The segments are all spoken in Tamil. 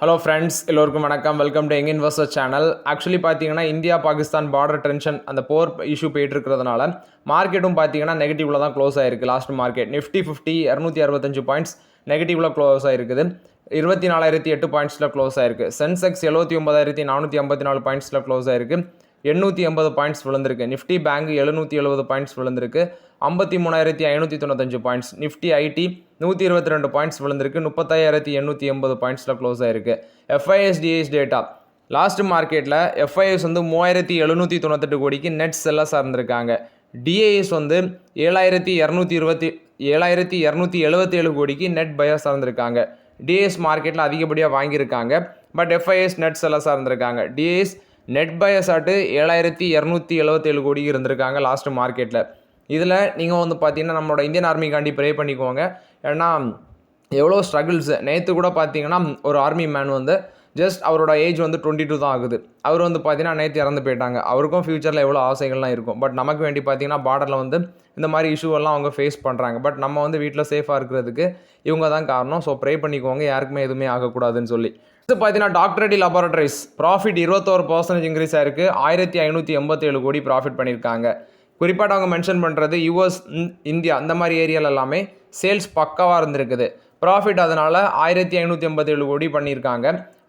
ஹலோ ஃப்ரெண்ட்ஸ், எல்லோருக்கும் வணக்கம். Welcome to young investor channel. Actually பார்த்தீங்கன்னா இந்தியா பாகிஸ்தான் பார்டர் டென்ஷன் அந்த போர் இஷ்யூ போயிட்டு இருக்கிறதுனால மார்க்கெட்டும் பார்த்தீங்கன்னா நெகட்டிவ்ல தான் க்ளோஸ் ஆயிருக்கு. லாஸ்ட் மார்க்கெட் நிஃப்டி 50 265 பாயிண்ட்ஸ் நெகட்டிவ்ல க்ளோஸ் ஆயிருக்குது. 24,008 பாயிண்ட்ஸில் க்ளோஸ் ஆயிருக்கு. சென்செக்ஸ் 79,454 பாயிண்ட்ஸில் க்ளோஸ் ஆயிருக்கு. 880 பாயிண்ட்ஸ் விழுந்திருக்கு. நிஃப்டி பேங்க் 770 பாயிண்ட்ஸ் விழுந்திருக்கு. 53,595 பாயிண்ட்ஸ். நிஃப்டி ஐடி 122 பாயிண்ட்ஸ் விழுந்திருக்கு. 35,880 பாயிண்ட்ஸில் க்ளோஸ் ஆயிருக்கு. எஃப்ஐஎஸ்டிஎஸ் டேட்டா லாஸ்ட் மார்க்கெட்டில் எஃப்ஐஎஸ் வந்து 3,798 கோடிக்கு நெட் செல்லஸாக இருந்திருக்காங்க. டிஏஎஸ் வந்து 7,277 கோடிக்கு நெட் பையர்ஸாக இருந்திருக்காங்க. டிஏஎஸ் மார்க்கெட்டில் அதிகப்படியாக வாங்கியிருக்காங்க. பட் எஃப்ஐஎஸ் நெட் செல்லஸாக இருந்திருக்காங்க. டிஏஎஸ் நெட் பையர்ஸ் ஆட்டு 7,277 கோடிக்கு இருந்திருக்காங்க லாஸ்ட் மார்க்கெட்டில். இதில் நீங்கள் வந்து பார்த்தீங்கன்னா நம்மளோட இந்தியன் ஆர்மிக்காண்டி ப்ரே பண்ணிக்கோங்க. ஏன்னா எவ்வளோ ஸ்ட்ரகிள்ஸு. நேற்று கூட பார்த்தீங்கன்னா ஒரு ஆர்மி மேன் வந்து ஜஸ்ட் அவரோட ஏஜ் வந்து 22 தான் ஆகுது. அவர் வந்து பார்த்தீங்கன்னா நேற்று இறந்து போயிட்டாங்க. அவருக்கும் ஃப்யூச்சரில் எவ்வளோ ஆசைகள்லாம் இருக்கும். பட் நமக்கு வேண்டி பார்த்தீங்கன்னா பார்டரில் வந்து இந்த மாதிரி இஷ்யூவெல்லாம் அவங்க ஃபேஸ் பண்ணுறாங்க. பட் நம்ம வந்து வீட்டில் சேஃபாக இருக்கிறதுக்கு இவங்க தான் காரணம். ஸோ ப்ரே பண்ணிக்கோங்க, யாருக்குமே எதுவுமே ஆகக்கூடாதுன்னு சொல்லி. இது பார்த்தீங்கன்னா doctor Reddy laboratories profit 21% increase ஆயிருக்கு. 1,587 கோடி ப்ராஃபிட் பண்ணியிருக்காங்க. குறிப்பாக அவங்க மென்ஷன் பண்ணுறது யூஎஸ், இந்தியா அந்த மாதிரி ஏரியாவில் எல்லாமே சேல்ஸ் பக்காவாக இருந்திருக்குது. ப்ராஃபிட் அதனால் 1,587 கோடி பண்ணியிருக்காங்க.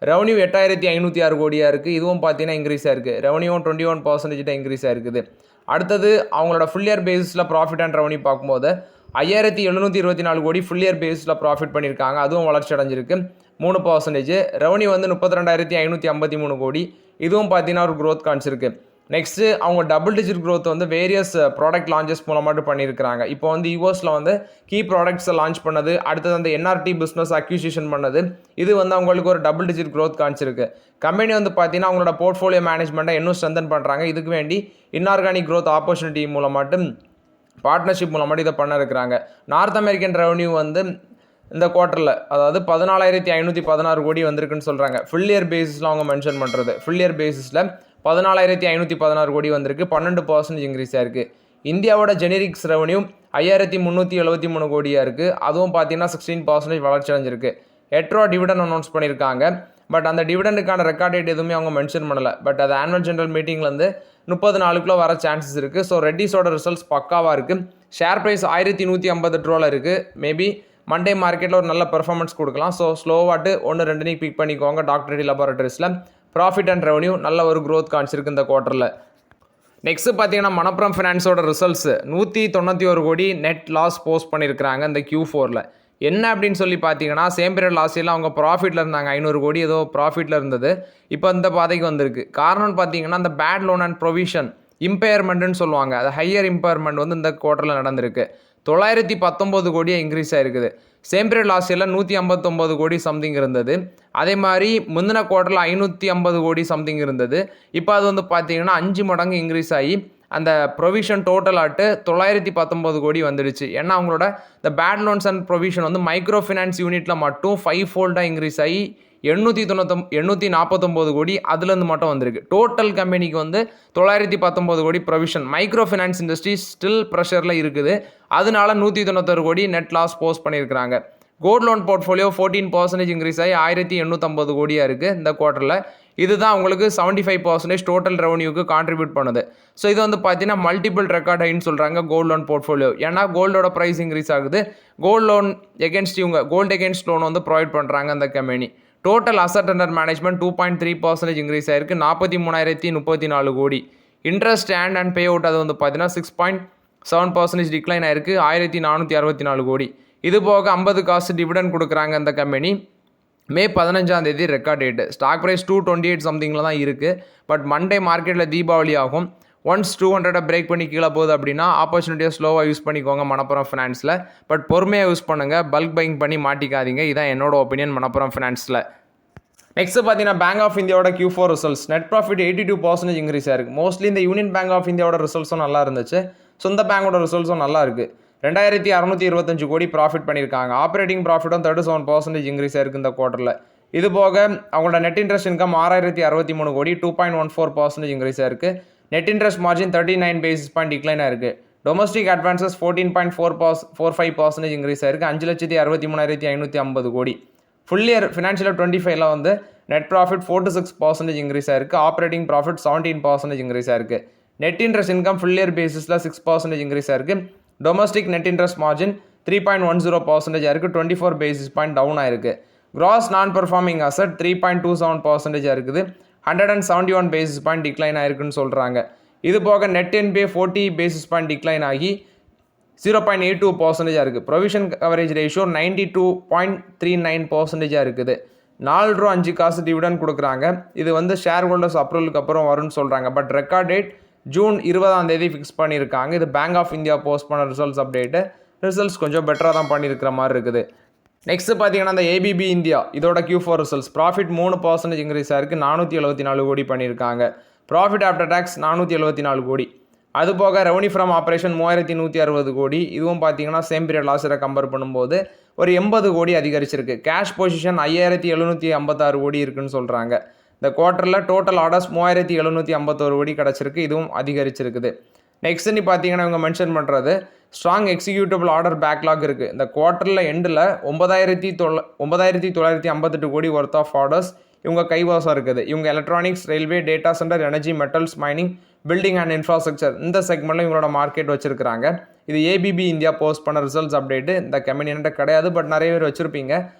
ரெவன்யூ 8,506 கோடியாக இருக்குது. இதுவும் பார்த்தீங்கன்னா இன்க்ரீஸ் ஆயிருக்கு. ரெவன்யூவும் 21% இன்க்ரீஸ் ஆயிருக்குது. அடுத்தது அவங்களோட ஃபுல் இயர் பேஸிஸில் ப்ராஃபிட் அண்ட் ரெவன்யூ பார்க்கும்போது 5,724 கோடி ஃபுல் இயர் பேஸில் ப்ராஃபிட் பண்ணியிருக்காங்க. அதுவும் வளர்ச்சி அடைஞ்சிருக்கு 3%. ரெவன்யூ வந்து 32,553 கோடி. இதுவும் பார்த்தீங்கன்னா ஒரு க்ரோத் காமிச்சிருக்கு. நெக்ஸ்ட்டு அவங்க டபுள் டிஜிட் க்ரோத் வந்து வேரியஸ் ப்ராடக்ட் லான்ச்சஸ் மூலமாட்டு பண்ணியிருக்கிறாங்க. இப்போ வந்து யூஎஸில் வந்து கீ ப்ராடக்ட்ஸை லான்ச் பண்ணது, அடுத்தது அந்த என்ஆர்டி பிஸ்னஸ் அக்யூசிஷன் பண்ணது, இது வந்து அவங்களுக்கு ஒரு டபுள் டிஜிட் க்ரோத் காமிச்சிருக்கு. கம்பெனி வந்து பார்த்தீங்கன்னா அவங்களோட போர்ட்ஃபோலியோ மேனேஜ்மெண்ட்டை இன்னும் ஸ்ட்ரென்தன் பண்ணுறாங்க. இதுக்கு வேண்டி இன்ஆர்கானிக் க்ரோத் ஆப்பர்ச்சுனிட்டி மூலமாட்டு பார்ட்னர்ஷிப் மூலமாட்டு இதை பண்ண இருக்கிறாங்க. நார்த் அமெரிக்கன் ரெவன்யூ வந்து இந்த குவார்ட்டரில் அதாவது 14,516 கோடி வந்திருக்குன்னு சொல்கிறாங்க. ஃபுல் இயர் பேசிஸில் அவங்க மென்ஷன் பண்ணுறது. ஃபுல் இயர் பேசிஸில் 14,516 கோடி வந்திருக்கு. 12% இன்க்ரீஸ் ஆயிருக்கு. இந்தியாவோட ஜெனரிக்ஸ் ரெவன்யூ 5,373 கோடியாக இருக்குது. அதுவும் பார்த்தீங்கன்னா 16% வளர்ச்சி அடைஞ்சிருக்கு. 8 ரூபா டிவிடன் அனௌன்ஸ் பண்ணியிருக்காங்க. பட் அந்த டிவிடனுக்கான ரெக்கார்ட் டேட் எதுவுமே அவங்க மென்ஷன் பண்ணலை. பட் அது ஆனுவல் ஜெனரல் மீட்டிங்லேருந்து 30 நாளுக்குள்ளே வர சான்சஸ் இருக்குது. ஸோ ரெட்டிஸோட ரிசல்ட்ஸ் பக்காவாக இருக்குது. ஷேர் ப்ரைஸ் 1,158 ரூபாவில் இருக்குது. மேபி மண்டே மார்க்கெட்டில் ஒரு நல்ல பெர்ஃபார்மன்ஸ் கொடுக்கலாம். ஸோ ஸ்லோவாட்டு 1-2 நீ பிக் பண்ணிக்கோங்க. டாக்டர் ரெட்டி லேபரேட்டரிஸில் ப்ராஃபிட் அண்ட் ரெவன்யூ நல்ல ஒரு க்ரோத் காமிச்சிருக்கு இந்த குவார்ட்டரில். நெக்ஸ்ட்டு பார்த்தீங்கன்னா Manappuram ஃபினான்ஸோட results 191 crore net loss post பண்ணியிருக்கிறாங்க இந்த Q4ல். என்ன அப்படின்னு சொல்லி பார்த்தீங்கன்னா சேம் பீரியட் லாஸ்ட் இயரில் அவங்க ப்ராஃபிட்டில் இருந்தாங்க. 500 கோடி ஏதோ ப்ராஃபிட்டில் இருந்தது. இப்போ இந்த பாதைக்கு வந்திருக்கு. காரணம்னு பார்த்தீங்கன்னா அந்த பேட் லோன் அண்ட் ப்ரொவிஷன் இம்பேர்மெண்ட்னு சொல்லுவாங்க. அது ஹையர் இம்பேர்மெண்ட் வந்து இந்த குவார்ட்டரில் நடந்திருக்கு. 919 கோடியாக இன்க்ரீஸ் ஆகிருக்குது. சேம் பீரியட் லாஸ்ட் இயரில் 159 கோடி சம்திங் இருந்தது. அதே மாதிரி முந்தின குவார்ட்டரில் 550 கோடி சம்திங் இருந்தது. இப்போ அது வந்து பார்த்தீங்கன்னா 5 மடங்கு இன்க்ரீஸ் ஆகி அந்த ப்ரொவிஷன் டோட்டல் ஆட்டு 919 கோடி வந்துடுச்சு. ஏன்னா அவங்களோட இந்த பேட் லோன்ஸ் அண்ட் ப்ரொவிஷன் வந்து மைக்ரோ ஃபினான்ஸ் யூனிட்டில் மட்டும் 5 ஃபோல்டாக இன்க்ரீஸ் ஆகி 849 கோடி அதுலேருந்து மட்டும் வந்திருக்கு. டோட்டல் கம்பெனிக்கு வந்து 919 crore provision. Micro finance industry still ப்ரெஷரில் இருக்குது. அதனால 191 கோடி நெட் லாஸ் போஸ்ட் பண்ணியிருக்கிறாங்க. கோல்ட் லோன் போர்ட்ஃபோலியோ 14% இன்க்ரீஸ் ஆகி 1,850 கோடியாக இருக்குது இந்த குவார்ட்டரில். இதுதான் உங்களுக்கு 75% டோட்டல் ரெவன்யூக்கு கான்ட்ரிபியூட் பண்ணுது. ஸோ இது வந்து பார்த்தீங்கன்னா மல்டிபிள் ரெக்கார்ட் ஹைன்னு சொல்கிறாங்க கோல்ட் லோன் போர்ட்ஃபோலியோ. ஏன்னா கோல்டோட ப்ரைஸ் இன்க்ரீஸ் ஆகுது. கோல்ட் லோன் எகென்ஸ்ட் இவங்க கோல்டு எகென்ஸ்ட் லோன் வந்து ப்ரொவைட் பண்ணுறாங்க அந்த company. Total asset under management 2.3% increase ஆயிருக்கு. 43,034 கோடி. இன்ட்ரெஸ்ட் அண்ட் பே அவுட் அது வந்து பார்த்தீங்கன்னா 6.7% டிக்ளைன் ஆயிருக்கு. 1,464 கோடி. இது போக 50 காசு டிவிடன் கொடுக்குறாங்க இந்த கம்பெனி. மே 15 ரெக்கார்ட் டேட்டு. ஸ்டாக் ப்ரைஸ் 228 சம்திங்கில் தான் இருக்குது. பட் மண்டே மார்க்கெட்டில் தீபாவளி ஆகும். ஒன்ஸ் 200 பிரேக் பண்ணி கீழே போகுது அப்படின்னா ஆப்பர்ச்சுனிட்டியை ஸ்லோவாக யூஸ் பண்ணிக்கோங்க மணப்புரம் ஃபினான்ஸில். பட் பொறுமையாக யூஸ் பண்ணுங்கள். பல்க் பையிங் பண்ணி மாட்டிக்காதீங்க. இதான் என்னோட ஒப்பீனியன் மணப்புரம் ஃபினான்ஸில். நெக்ஸ்ட்டு பார்த்தீங்கன்னா பேங்க் ஆஃப் இந்தியாவோட Q4 results. Net profit 82% increase ஆயிருக்கு. மோஸ்ட்லி இந்த யூனியன் பேங்க் ஆஃப் இந்தியாவோட ரிசல்ட்ஸும் நல்லா இருந்துச்சு. சொந்த பேங்கோட ரிசல்ட்ஸும் நல்லா இருக்குது. 2,625 கோடி ப்ராஃபிட் பண்ணியிருக்காங்க. ஆப்ரேட்டிங் ப்ராஃபிட்டும் 37% இன்க்ரீஸ் ஆயிருக்கு இந்த குவார்ட்டரில். இது போக அவங்களோட நெட் இன்ட்ரெஸ்ட் இன்கம் 6,063 கோடி 2.14% இன்க்ரீஸ் ஆயிருக்கு. Net interest margin 39 basis point decline ஆயிருக்கு. டொமஸ்டிக் அட்வான்சஸ் 14.45% இன்க்ரீஸ் ஆயிருக்கு. 5,63,550 கோடி. ஃபுல் இயர் ஃபினான்ஷியல் 25ல வந்து நெட் ப்ராஃபிட் 4 to 6% இன்க்ரீஸ் ஆயிருக்கு. ஆப்ரேட்டிங் ப்ராஃபிட் 17% இன்க்ரீஸ் ஆயிருக்கு. Net interest income full year பேசிஸில் 6% இன்க்ரீஸ் ஆயிருக்கு. டொமஸ்டிக் நெட் இன்ட்ரெஸ்ட் மார்ஜின் 3.10% ஆயிருக்கு. 24 பேசிஸ் பாயிண்ட் டவுன் ஆயிருக்கு. கிராஸ் நான் பெர்ஃபார்மிங் அசட் 3.27% இருக்குது. 171 பேசிஸ் பாயிண்ட் டிக்ளைன் ஆயிருக்குன்னு சொல்கிறாங்க. இது போக net NBA 40 basis point decline ஆகி 0.82% இருக்குது. ப்ரொவிஷன் கவரேஜ் ரேஷியோ 92.39% இருக்குது. 4 ரூபா 5 காசு டிவிடன் கொடுக்குறாங்க. இது வந்து ஷேர் ஹோல்டர்ஸ் அப்ரூவலுக்கு அப்புறம் வரும்னு சொல்கிறாங்க. But record date June 20 fix பண்ணியிருக்காங்க. இது பேங்க் ஆஃப் இந்தியா போஸ்ட் பண்ண ரிசல்ட்ஸ் அப்டேட்டு. ரிசல்ட்ஸ் கொஞ்சம் பெட்டராக தான் பண்ணியிருக்கிற மாதிரி இருக்குது. நெக்ஸ்ட் பார்த்தீங்கன்னா அந்த ஏபிபி இந்தியா இதோட Q4 ரிசல்ட்ஸ் ப்ராஃபிட் 3% இன்க்ரீஸ் ஆயிருக்கு. 474 கோடி பண்ணியிருக்காங்க. ப்ராஃபிட் ஆஃப்டர் டேக்ஸ் 474 கோடி. அது போக ரெவன்யூ ஃப்ரம் ஆப்ரேஷன் 3160 கோடி. இதுவும் பார்த்தீங்கன்னா சேம் பீரியட் லாஸ்ட் இயரை கம்பேர் பண்ணும்போது ஒரு 80 கோடி அதிகரிச்சிருக்கு. கேஷ் பொசிஷன் 5756 கோடி இருக்குன்னு சொல்கிறாங்க. இந்த குவார்ட்டரில் டோட்டல் ஆர்டர்ஸ் 3751 கோடி கிடச்சிருக்கு. இதுவும் அதிகரிச்சிருக்குது. நெக்ஸ்ட் நீ பார்த்தீங்கன்னா இவங்க மென்ஷன் பண்ணுறது ஸ்ட்ராங் எக்ஸிக்யூட்டிவ் ஆர்டர் பேக்லாக் இருக்குது. இந்த குவார்ட்டரில் எண்டில் 9958 கோடி ஒர்த் ஆஃப் ஆர்டர்ஸ் இவங்க கைவாசம் இருக்குது. இவங்க electronics, railway, data centre, energy, metals, mining, building and infrastructure இந்த செக்மெண்ட்டில் இவங்களோட மார்க்கெட் வச்சிருக்காங்க. இது ஏபிபி இந்தியா போஸ்ட் பண்ண ரிசல்ட்ஸ் அப்டேட்டு. இந்த கம்பெனி என்கிட்ட கிடையாது, பட் நிறைய பேர் வச்சுருப்பீங்க.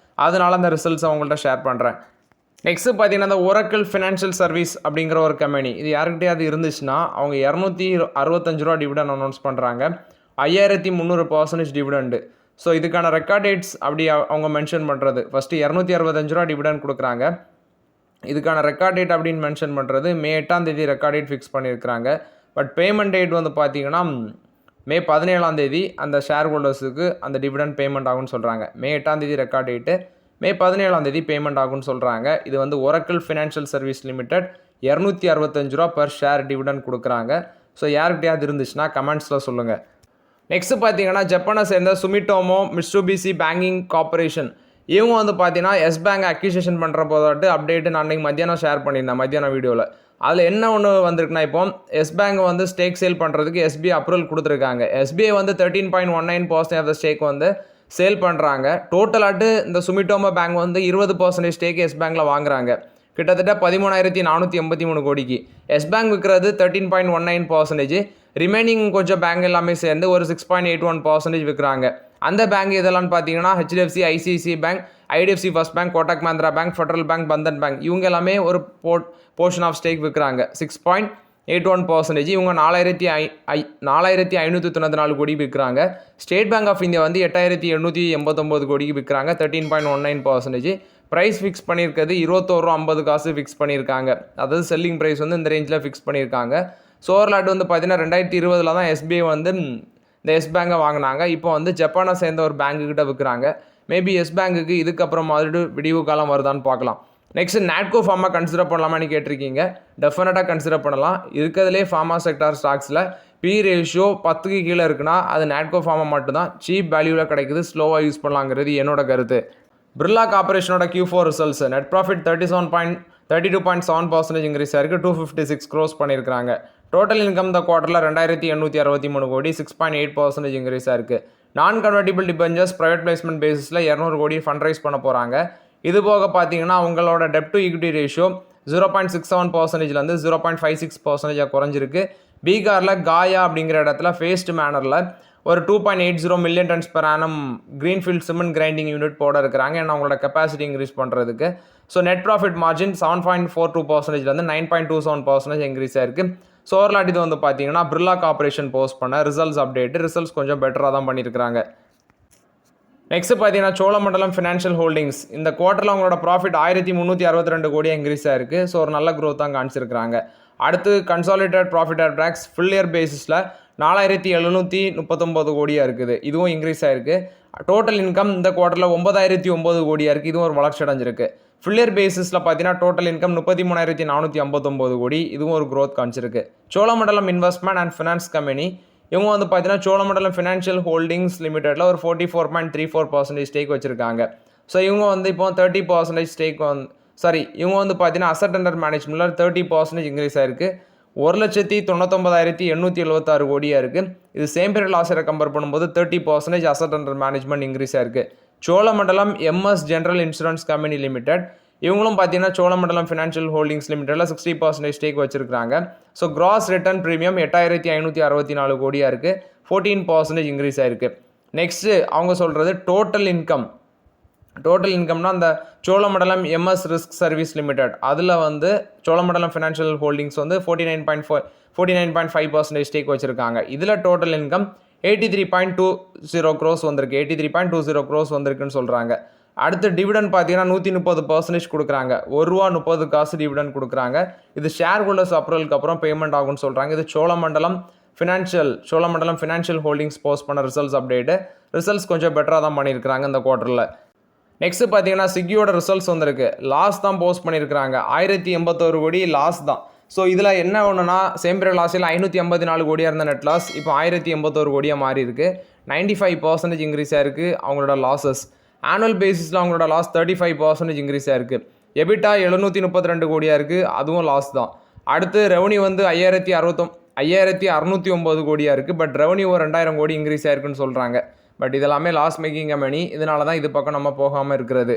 அதனால அந்த ரிசல்ட்ஸ் அவங்கள்ட்ட ஷேர் பண்ணுறேன். நெக்ஸ்ட் பார்த்தீங்கன்னா இந்த ஒராக்கிள் ஃபினான்ஷியல் சர்வீஸ் அப்படிங்கிற ஒரு கம்பெனி. இது யாருக்கிட்டே இருந்துச்சுன்னா அவங்க 265 ரூபா டிவிடன் அனௌன்ஸ் பண்ணுறாங்க. 5300% டிவிடெண்டு. ஸோ இதுக்கான ரெக்கார்ட் டேட்ஸ் அப்படி அவங்க மென்ஷன் பண்ணுறது ஃபஸ்ட்டு 265 ரூபா டிவிடன் கொடுக்குறாங்க. இதுக்கான ரெக்கார்ட் டேட் அப்படின்னு மென்ஷன் பண்ணுறது மே 8 ரெக்கார்ட் டேட் ஃபிக்ஸ் பண்ணியிருக்கிறாங்க. பட் பேமெண்ட் டேட் வந்து பார்த்தீங்கன்னா மே 17 அந்த ஷேர் ஹோல்டர்ஸுக்கு அந்த டிவிடன் பேமெண்ட் ஆகும்னு சொல்கிறாங்க. மே 8 ரெக்கார்ட் டேட்டு, மே 17 பேமெண்ட் ஆகும்னு சொல்கிறாங்க. இது வந்து ஒராக்கிள் ஃபினான்ஷியல் சர்வீஸ் லிமிடெட் 265 ரூபா பர் ஷேர் டிவிடன் கொடுக்குறாங்க. ஸோ யாருக்கிட்டையாவது இருந்துச்சுன்னா கமெண்ட்ஸில் சொல்லுங்கள். நெக்ஸ்ட் பார்த்தீங்கன்னா ஜப்பானை சேர்ந்த சுமிட்டோமோ மிட்சுபிஷி பேங்கிங் கார்பரேஷன் இவங்க வந்து பார்த்தீங்கன்னா எஸ் பேங்க் அக்யூசியேஷன் பண்ணுற போதாட்டு அப்டேட்டு நான் அன்றைக்கி மத்தியானம் ஷேர் பண்ணியிருந்தேன் மத்தியானம் வீடியோவில். அதில் என்ன ஒன்று வந்திருக்குன்னா இப்போ எஸ் பேங்க் வந்து ஸ்டேக் சேல் பண்ணுறதுக்கு எஸ்பிஐ அப்ரூவல் கொடுத்துருக்காங்க. எஸ்பிஐ வந்து 13.19% ஆஃப் த ஸ்டேக் வந்து சேல் பண்ணுறாங்க. டோட்டலாட்டு இந்த சுமிட்டோமோ பேங்க் வந்து 20% ஸ்டேக் எஸ் பேங்க்கில் வாங்குறாங்க. கிட்டத்தட்ட 13,483 கோடிக்கு. எஸ் பேங்க் விற்கிறது 13.19%. ரிமைனிங் கொஞ்சம் பேங்க் எல்லாமே சேர்ந்து ஒரு 6.81% விற்கிறாங்க. அந்த பேங்க் இதெல்லாம் பார்த்தீங்கன்னா HDFC, ICICI bank, IDFC first bank, Kotak Mahindra bank, federal bank, Bandhan bank இவங்க எல்லாமே ஒரு போர்ஷன் ஆஃப் ஸ்டேக் விற்கிறாங்க 6.81%. இவங்க 4,594 கோடி விற்கிறாங்க. ஸ்டேட் பேங்க் ஆஃப் இந்தியா வந்து 8,889 கோடிக்கு விற்கிறாங்க 13.19%. ப்ரைஸ் ஃபிக்ஸ் பண்ணியிருக்கிறது 21.50 காசு ஃபிக்ஸ் பண்ணியிருக்காங்க. அதாவது செல்லிங் ப்ரைஸ் வந்து இந்த ரேஞ்சில் ஃபிக்ஸ் பண்ணியிருக்காங்க. ஸோ ஓவர்லாட் வந்து பார்த்தீங்கன்னா 2020 தான் எஸ்பிஐ வந்து இந்த எஸ் பேங்கை வாங்கினாங்க. இப்போ வந்து ஜப்பானை சேர்ந்த ஒரு பேங்க்குக்கிட்ட விற்கிறாங்க. மேபி எஸ் பேங்குக்கு இதுக்கப்புறம் மாதிரி விடிவு காலம் வருதான்னு பார்க்கலாம். நெக்ஸ்ட் நாட்கோ ஃபார்மா கன்சிடர் பண்ணலாமான்னு கேட்டிருக்கீங்க. டெஃபினட்டாக கன்சிடர் பண்ணலாம். இருக்கிறதுலே ஃபார்மா செக்டார் ஸ்டாக்ஸில் பி ரேஷியோ 10க்கு கீழே இருக்குன்னா அது நாட்கோ ஃபார்மா மட்டும்தான் சீப் வேல்யூவில் கிடைக்குது, ஸ்லோவாக யூஸ் பண்ணலாங்கிறது என்னோட கருத்து. பிர்லா கார்பரேஷனோட Q4 results net profit 32.7% increase ஆயிருக்கு. 256 crores பண்ணியிருக்காங்க. டோட்டல் இன்கம் இந்த குவார்ட்டரில் 2,863 கோடி 6.8% இன்க்ரீஸ் ஆயிருக்கு. நான் கன்வெர்ட்டிபிள் டிபெஞ்சர்ஸ் ப்ரைவேட் பிளேஸ்மெண்ட் பேசிஸில் 200 கோடி ஃபண்ட் ரைஸ் பண்ண போகிறாங்க. இது போக பார்த்தீங்கன்னா அவங்களோட டெப்ட் டு ஈக்விட்டி ரேஷியோ 0.67%லேருந்து 0.56% குறைஞ்சிருக்கு. பீகாரில் காயா அப்படிங்கிற இடத்துல ஃபேஸ்டு மேனரில் ஒரு 2.80 million tons per annum greenfield cement grinding unit போட இருக்கிறாங்க. ஏன்னா அவங்களோட கெப்பாசிட்டி இன்க்ரீஸ் பண்ணுறதுக்கு. ஸோ நெட் ப்ராஃபிட் மார்ஜின் 7.42%லேருந்து 9.27% இன்க்ரீஸ் ஆயிருக்கு. ஸோ ஓவர்லாட் இது வந்து பார்த்தீங்கன்னா பிர்லா கார்பரேஷன் போஸ்ட் பண்ண ரிசல்ட்ஸ் அப்டேட்டு. ரிசல்ட்ஸ் கொஞ்சம் பெட்டராக தான் பண்ணியிருக்கிறாங்க. நெக்ஸ்ட் பார்த்தீங்கன்னா சோழமண்டலம் ஃபினான்ஷியல் ஹோல்டிங்ஸ் இந்த குவார்ட்டரில் அவங்களோட ப்ராஃபிட் 1,362 கோடியாக இன்க்ரீஸ் ஆயிருக்கு. ஸோ ஒரு நல்ல க்ரோத் தான் காமிச்சிருக்கிறாங்க. அடுத்து consolidate profit after tax full year பேசிஸில் 4,739 கோடியாக இருக்குது. இதுவும் இன்க்ரீஸ் ஆயிருக்கு. டோட்டல் இன்கம் இந்த குவார்ட்டரில் 9,009 கோடியாக இருக்குது. இதுவும் ஒரு வளர்ச்சி அடைஞ்சிருக்கு. ஃபுல் இயர் பேசிஸில் பார்த்தீங்கன்னா டோட்டல் இன்கம் 33,459 கோடி. இதுவும் ஒரு க்ரோத் காமிச்சிருக்கு. Cholamandalam investment and finance company இவங்க வந்து பார்த்தீங்கன்னா சோழமண்டலம் ஃபினான்ஷியல் ஹோல்டிங்ஸ் லிமிடெட்டில் ஒரு 44.34% ஸ்டேக் வச்சுருக்காங்க. ஸோ இவங்க வந்து இப்போ 30% ஸ்டேக் இவங்க வந்து பார்த்தீங்கன்னா அசட் அண்டர் மேனேஜ்மெண்ட்டில் 30% இன்க்ரீஸ் ஆயிருக்கு. 1,99,876 கோடியாக இருக்குது. இது சேம் பீரியட் லாஸ்ட் இயரை கம்பேர் பண்ணும்போது 30% அசட் அண்டர் மேனேஜ்மெண்ட் இன்க்ரீஸ் ஆயிருக்கு. Cholamandalam MS general insurance company limited, இவங்களும் பார்த்தீங்கன்னா சோழமண்டலம் ஃபினான்ஷியல் ஹோல்டிங்ஸ் லிமிடெடில் 60% ஸ்டேக் வச்சிருக்காங்க. ஸோ கிராஸ் ரிட்டர்ன் ப்ரீமியம் 8564 கோடியாக இருக்குது, 14% இன்க்ரீஸ் ஆயிருக்கு. நெக்ஸ்ட்டு அவங்க சொல்கிறது டோட்டல் இன்கம்னா அந்த Cholamandalam MS risk service limited அதில் வந்து சோழமண்டலம் ஃபினான்ஷியல் ஹோல்டிங்ஸ் வந்து 49.5% ஸ்டேக் வச்சுருக்காங்க. இதில் டோட்டல் இன்கம் 83.20 க்ரோஸ் வந்திருக்கு, 83.20 க்ரோஸ் வந்திருக்குன்னு சொல்கிறாங்க. அடுத்து டிவிடன் பார்த்தீங்கன்னா 130% கொடுக்குறாங்க, ₹1.30 டிவிடன் கொடுக்குறாங்க. இது ஷேர் ஹோல்டர்ஸ் அப்ரூவலுக்கு அப்புறம் பேமெண்ட் ஆகும்னு சொல்கிறாங்க. இது சோழமண்டலம் ஃபினான்ஷியல் ஹோல்டிங்ஸ் போஸ்ட் பண்ண ரிசல்ட்ஸ் கொஞ்சம் பெட்டராக தான் பண்ணியிருக்கிறாங்க இந்த குவார்ட்டரில். நெக்ஸ்ட் பார்த்தீங்கன்னா ஸ்விக்கியோட ரிசல்ட்ஸ் வந்திருக்கு, லாஸ் தான் போஸ்ட் பண்ணியிருக்கிறாங்க, 1081 கோடி லாஸ் தான். ஸோ இதில் என்ன ஒன்றுனா சேம் பீரியட் லாஸில் 584 கோடியாக இருந்த நெட் லாஸ் இப்போ 1081 கோடியாக மாறி இருக்குது. 95% இன்க்ரீஸ் ஆயிருக்கு அவங்களோட லாஸஸ். ஆனுவல் பேசிஸில் அவங்களோட லாஸ் 35% இன்க்ரீஸ் ஆயிருக்கு. எபிட்டா 732 கோடியாக இருக்குது, அதுவும் லாஸ் தான். அடுத்து ரெவன்யூ வந்து 5609 கோடியாக இருக்குது, பட் ரெவன்யூ 2000 கோடி இன்க்ரீஸ் ஆயிருக்குன்னு சொல்கிறாங்க. பட் இதெல்லாமே லாஸ் மேக்கிங் கம்பெனி, இதனால தான் இது பக்கம் நம்ம போகாமல் இருக்கிறது.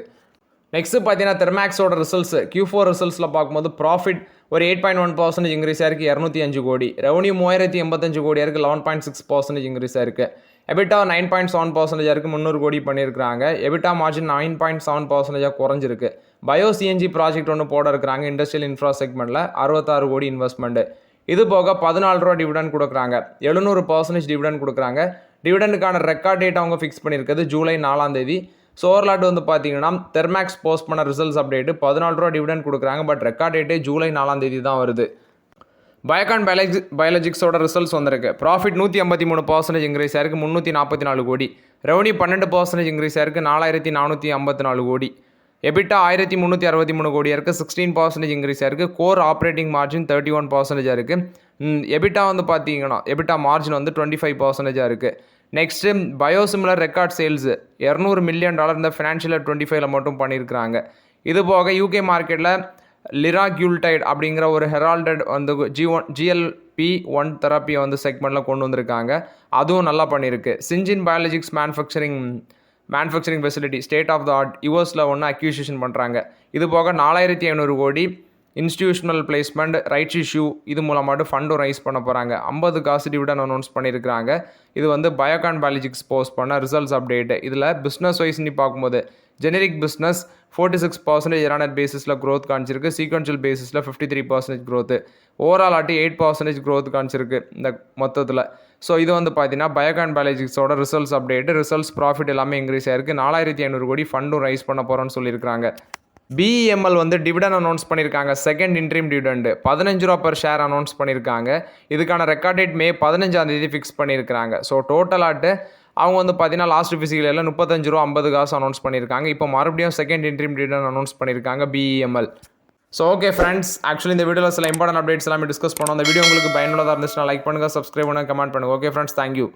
நெக்ஸ்ட்டு பார்த்தீங்கன்னா தெர்மேக்ஸோட ரிசல்ட்ஸ் Q4 ரிசல்ட்ஸில் பார்க்கும்போது ப்ராஃபிட் ஒரு 8.1% இன்க்ரீஸ் ஆயிருக்கு, 205 கோடி. ரெவன்யூ 3085 கோடியாக இருக்குது, 11.6% இன்க்ரீஸ் ஆயிருக்கு. எபிட்டா 9.7% இருக்குது, 300 கோடி பண்ணியிருக்கிறாங்க. எபிட்டா மார்ஜின் 9.7% குறைஞ்சிருக்கு. பயோ சிஎன்ஜி ப்ராஜெக்ட் ஒன்று போட இருக்கிறாங்க இண்டஸ்ட்ரியல் இன்ஃப்ரா செக்மெண்ட்டில், 66 கோடி இன்வெஸ்ட்மெண்ட்டு. இது போக ₹14 டிவிடன் கொடுக்குறாங்க, 700% டிவிடன் கொடுக்குறாங்க. டிவிடனுக்கான ரெக்கார்ட் டேட் அவங்க ஃபிக்ஸ் பண்ணியிருக்கிறது ஜூலை 4 ஸோ ஓவர்லாட் வந்து பார்த்தீங்கன்னா தெர்மேக்ஸ் போஸ்ட் பண்ண ரிசல்ட்ஸ் அப்டேட்டு ₹14 டிவிடன் கொடுக்குறாங்க, பட் ரெக்கார்ட் டேட்டே ஜூலை 4 தான் வருது. பயோகான் பயாலஜிக்ஸோட ரிசல்ட்ஸ் வந்திருக்கு. ப்ராஃபிட் 153% இன்க்ரீஸ் ஆயிருக்கு, 344 கோடி. ரெவன்யூ 12% இன்க்ரீஸ் ஆயிருக்கு, 4454 கோடி. எபிட்டா 1363 கோடியாக இருக்குது, 16% இன்க்ரீஸ் ஆயிருக்கு. கோர் ஆப்ரேட்டிங் மார்ஜின் 31% இருக்குது. எபிட்டா வந்து பார்த்தீங்கன்னா எபிட்டா மார்ஜின் வந்து 25% இருக்குது. Next biosimilar record sales $200 million இந்த ஃபினான்ஷியல் 25 மட்டும் பண்ணியிருக்கிறாங்க. இது போக யூகே மார்க்கெட்டில் லிராக்யூல்டைட் அப்படிங்கிற ஒரு ஹெரால்டட் வந்து GLP-1 தெரப்பியை வந்து செக்மெண்ட்டில் கொண்டு வந்திருக்காங்க, அதுவும் நல்லா பண்ணியிருக்கு. Syngene biologics manufacturing facility state of the art யூஎஸில் ஒன்று அக்யூசிஷன் பண்ணுறாங்க. இது போக 4500 கோடி இன்ஸ்டிடியூஷனல் பிளேஸ்மெண்ட், ரைட்ஸ் இஷ்யூ இது மூலமாட்டு ஃபண்டும் ரைஸ் பண்ண போகிறாங்க. 50 காசு டிவிடன் அனௌன்ஸ் பண்ணியிருக்கிறாங்க. இது வந்து பயோகான் பயாலஜிக்ஸ் போஸ்ட் பண்ண ரிசல்ட்ஸ் அப்டேட்டு. இதில் பிஸ்னஸ் வைஸ்னு பார்க்கும்போது ஜெனரிக் பிஸ்னஸ் 46% இயர் பேசிஸில் க்ரோத் காமிச்சிருக்கு, சீக்வன்ஷியல் பேசிஸில் 53% க்ரோத்து, ஓவரால் 8% க்ரோத் காமிச்சிருக்கு இந்த மொத்தத்தில். ஸோ இது வந்து பார்த்தீங்கன்னா பயோகான் பயாலஜிக்ஸோட ரிசல்ட்ஸ் அப்டேட்டு. ரிசல்ட்ஸ் ப்ராஃபிட் எல்லாமே இன்க்ரீஸ் ஆயிருக்கு, 4500 கோடி ஃபண்டும் ரைஸ் பண்ண போகிறோன்னு சொல்லியிருக்காங்க. BEML வந்து டிவிடன் அனௌன்ஸ் பண்ணியிருக்காங்க, second interim dividend ₹15 per share announce பண்ணியிருக்காங்க. இதுக்கான ரெக்கார்ட் டேட் மே 15 ஃபிக்ஸ் பண்ணியிருக்காங்க. ஸோ டோட்டலாட்டு அவங்க வந்து பார்த்தீங்கன்னா லாஸ்ட் ஃபிசிக்கலில் ₹35.50 அனௌன்ஸ் பண்ணியிருக்காங்க. இப்போ மறுபடியும் செகண்ட் இன்ட்ரீம் டிவிடெண்ட் அனௌன்ஸ் பண்ணியிருக்காங்க BEML. So okay friends, actually இந்த வீடியோவில் சில இம்பார்ட்டன்ட் அப்டேட்ஸ் எல்லாமே டிஸ்கஸ் பண்ணோம். அந்த வீடியோ உங்களுக்கு பயனுள்ளதாக இருந்துச்சுன்னா லைக் பண்ணுங்கள், சப்ஸ்கிரைப் பண்ணுங்கள், கமெண்ட் பண்ணுங்கள். Okay friends, thank you.